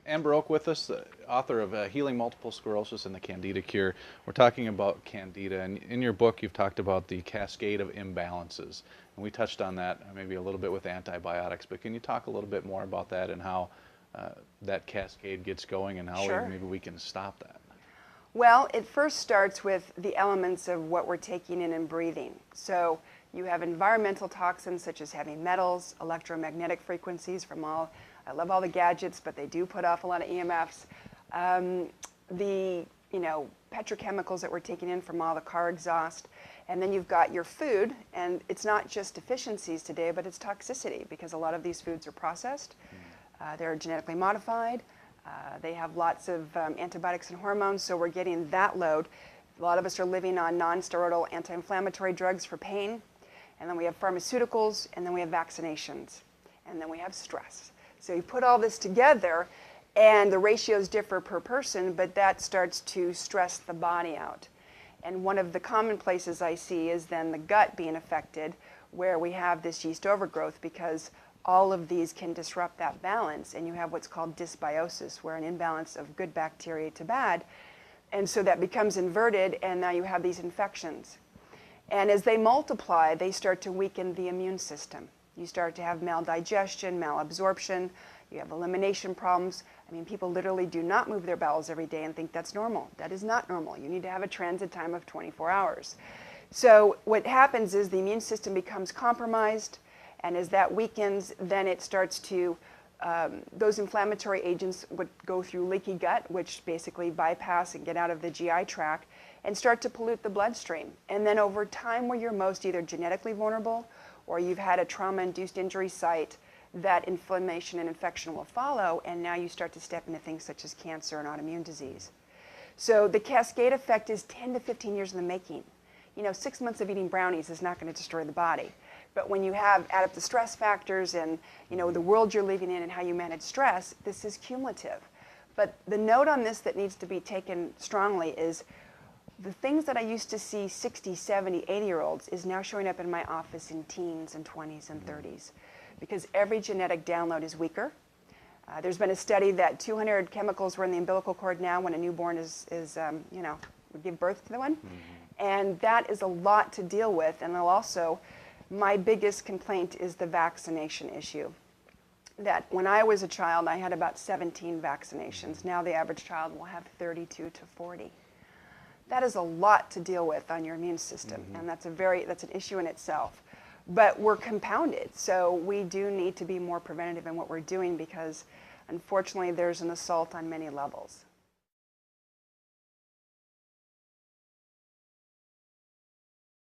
Amber Oak with us, the author of Healing Multiple Sclerosis and the Candida Cure. We're talking about Candida, and in your book you've talked about the cascade of imbalances. And we touched on that maybe a little bit with antibiotics, but can you talk a little bit more about that and how that cascade gets going and how Sure. maybe we can stop that? Well, it first starts with the elements of what we're taking in and breathing. So you have environmental toxins such as heavy metals, electromagnetic frequencies from I love all the gadgets, but they do put off a lot of EMFs. The petrochemicals that we're taking in from all the car exhaust. And then you've got your food, and it's not just deficiencies today, but it's toxicity, because a lot of these foods are processed. They're genetically modified. They have lots of antibiotics and hormones, so we're getting that load. A lot of us are living on non-steroidal anti-inflammatory drugs for pain, and then we have pharmaceuticals, and then we have vaccinations, and then we have stress. So you put all this together, and the ratios differ per person, but that starts to stress the body out. And one of the common places I see is then the gut being affected, where we have this yeast overgrowth, because all of these can disrupt that balance, and you have what's called dysbiosis, where an imbalance of good bacteria to bad, and so that becomes inverted, and now you have these infections. And as they multiply, they start to weaken the immune system. You start to have maldigestion, malabsorption, you have elimination problems. I mean, people literally do not move their bowels every day and think that's normal. That is not normal. You need to have a transit time of 24 hours. So what happens is the immune system becomes compromised, and as that weakens, then it starts to, those inflammatory agents would go through leaky gut, which basically bypass and get out of the GI tract, and start to pollute the bloodstream. And then over time, where you're most either genetically vulnerable or you've had a trauma-induced injury site, that inflammation and infection will follow, and now you start to step into things such as cancer and autoimmune disease. So the cascade effect is 10 to 15 years in the making. 6 months of eating brownies is not going to destroy the body. But when you add up the stress factors and the world you're living in and how you manage stress, this is cumulative. But the note on this that needs to be taken strongly is the things that I used to see 60, 70, 80-year-olds is now showing up in my office in teens and 20s and 30s, because every genetic download is weaker. There's been a study that 200 chemicals were in the umbilical cord now when a newborn would give birth to the one. And that is a lot to deal with. And also, my biggest complaint is the vaccination issue. That when I was a child, I had about 17 vaccinations. Now the average child will have 32 to 40. That is a lot to deal with on your immune system, and that's an issue in itself. But we're compounded, so we do need to be more preventative in what we're doing, because unfortunately there's an assault on many levels.